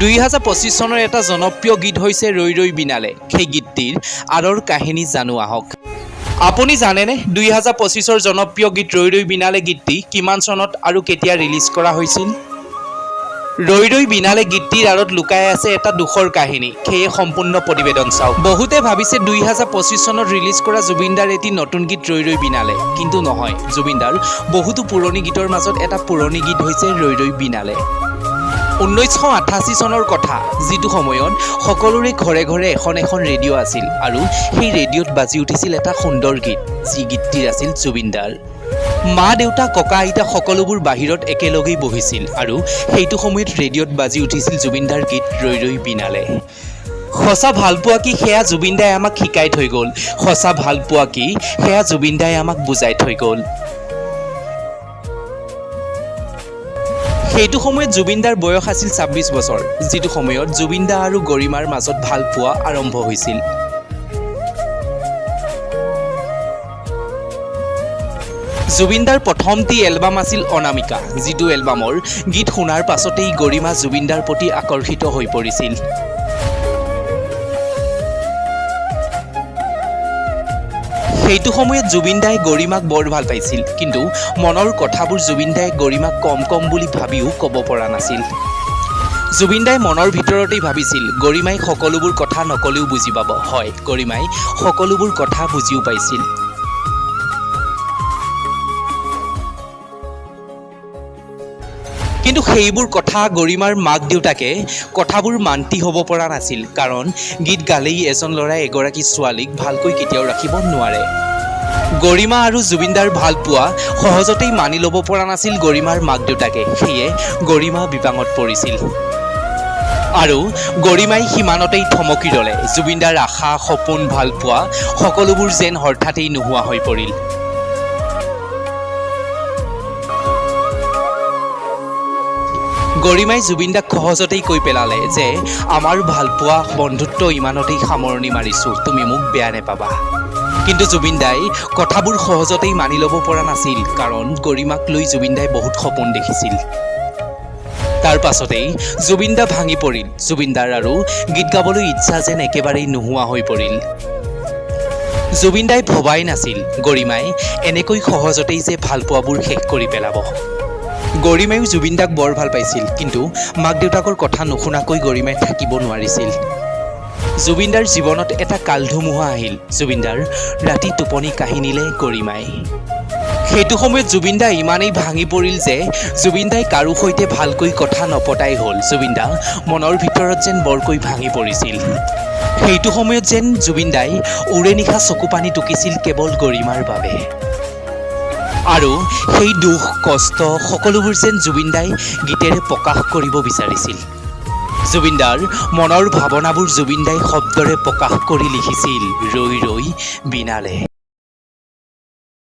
2025 চনৰ এটা জনপ্ৰিয় গীত হৈছে ৰৈ ৰৈ বিনালে। সেই গীতটিৰ আৰৰ কাহিনী জানো আহক। আপুনি জানেনে 2025ৰ জনপ্ৰিয় গীত ৰৈ ৰৈ বিনালে গীতটি কিমান চনত আৰু কেতিয়া ৰিলিজ কৰা হৈছিল? ৰৈ ৰৈ বিনালে গীতটিৰ আঁৰত লুকাই আছে এটা দুখৰ কাহিনী। সেয়ে সম্পূৰ্ণ প্ৰতিবেদন চাওক। বহুতে ভাবিছে 2025 চনত ৰিলিজ কৰা জুবিনদাৰ এটি নতুন গীত ৰৈ ৰৈ বিনালে, কিন্তু নহয়। জুবিনদাৰ বহুতো পুৰণি গীতৰ মাজত এটা পুৰণি গীত হৈছে ৰৈ ৰৈ বিনালে। 1988 চনৰ কথা, যিটো সময়ত সকলোৰে ঘৰে ঘৰে এখন এখন ৰেডিঅ' আছিল আৰু সেই ৰেডিঅ'ত বাজি উঠিছিল এটা সুন্দৰ গীত, যি গীতটিৰ আছিল জুবিনদাৰ। মা দেউতা ককা আইতা সকলোবোৰ বাহিৰত একেলগেই বহিছিল আৰু সেইটো সময়ত ৰেডিঅ'ত বাজি উঠিছিল জুবিনদাৰ গীত ৰৈ ৰৈ বিনালে। সঁচা ভালপোৱা কি সেয়া জুবিনদাই আমাক শিকাই থৈ গ'ল, সঁচা ভালপোৱা কি সেয়া জুবিনদাই আমাক বুজাই থৈ গ'ল। সেইটো সময়ত জুবিনদাৰ বয়স আছিল 26 বছৰ, যিটো সময়ত জুবিনদা আৰু গৰিমাৰ মাজত ভালপোৱা আৰম্ভ হৈছিল। জুবিনদাৰ প্ৰথমটি এলবাম আছিল অনামিকা, যিটো এলবামৰ গীত শুনাৰ পাছতেই গৰিমা জুবিনদাৰ প্ৰতি আকৰ্ষিত হৈ পৰিছিল। সেইটো সময়ত জুবিনদাই গৰিমাক বৰ ভাল পাইছিল, কিন্তু মনৰ কথাবোৰ জুবিনদাই গৰিমাক কম বুলি ভাবিও ক'ব পৰা নাছিল। জুবিনদাই মনৰ ভিতৰতেই ভাবিছিল গৰিমাই সকলোবোৰ কথা নকলেও বুজি পাব। হয়, গৰিমাই সকলোবোৰ কথা বুজিও পাইছিল। কিন্তু সেইবোৰ কথা গৰিমাৰ মাক দেউতাকে কথাবোৰ মান্তি হ'ব পৰা নাছিল, কাৰণ গীত গালেই এজন ল'ৰাই এগৰাকী ছোৱালীক ভালকৈ কেতিয়াও ৰাখিব নোৱাৰে। গৰিমা আৰু জুবিনদাৰ ভালপোৱা সহজতেই মানি ল'ব পৰা নাছিল গৰিমাৰ মাক দেউতাকে, সেয়ে গৰিমা বিপাঙত পৰিছিল। আৰু গৰিমাই সিমানতেই থমকি ৰ'লে। জুবিনদাৰ আশা সপোন ভালপোৱা সকলোবোৰ যেন হঠাতেই নোহোৱা হৈ পৰিল। গৰিমাই জুবিনদাক সহজতেই কৈ পেলালে যে আমাৰ ভালপোৱা বন্ধুত্ব ইমানতেই সামৰণি মাৰিছোঁ, তুমি মোক বেয়া নেপাবা। কিন্তু জুবিনদাই কথাবোৰ সহজতেই মানি ল'ব পৰা নাছিল, কাৰণ গৰিমাক লৈ জুবিনদাই বহুত সপোন দেখিছিল। তাৰ পাছতেই জুবিনদা ভাঙি পৰিল। জুবিনদাৰ আৰু গীত গাবলৈ ইচ্ছা যেন একেবাৰেই নোহোৱা হৈ পৰিল। জুবিনদাই ভবাই নাছিল গৰিমাই এনেকৈ সহজতেই যে ভালপোৱাবোৰ শেষ কৰি পেলাব। গৰিমায়ো জুবিনদাক বৰ ভাল পাইছিল, কিন্তু মাক দেউতাকৰ কথা নুশুনাকৈ গৰিমাই থাকিব নোৱাৰিছিল। জুবিনদাৰ জীৱনত এটা কালধুমুহা আহিল। জুবিনদাৰ ৰাতি টোপনি কাহিনীলে গৰিমাই। সেইটো সময়ত জুবিনদা ইমানেই ভাঙি পৰিল যে জুবিনদাই কাৰো সৈতে ভালকৈ কথা নপতাই হ'ল। জুবিনদা মনৰ ভিতৰত যেন বৰকৈ ভাঙি পৰিছিল। সেইটো সময়ত যেন জুবিনদাই উৰে নিশা চকু পানী টুকিছিল কেৱল গৰিমাৰ বাবে। আৰু সেই দুখ কষ্ট সকলোবোৰ যেন জুবিনদাই গীতেৰে প্ৰকাশ কৰিব বিচাৰিছিল। জুবিনদাৰ মনৰ ভাৱনাবোৰ জুবিনদাই শব্দৰে প্ৰকাশ কৰি লিখিছিল ৰৈ ৰৈ বিনালে।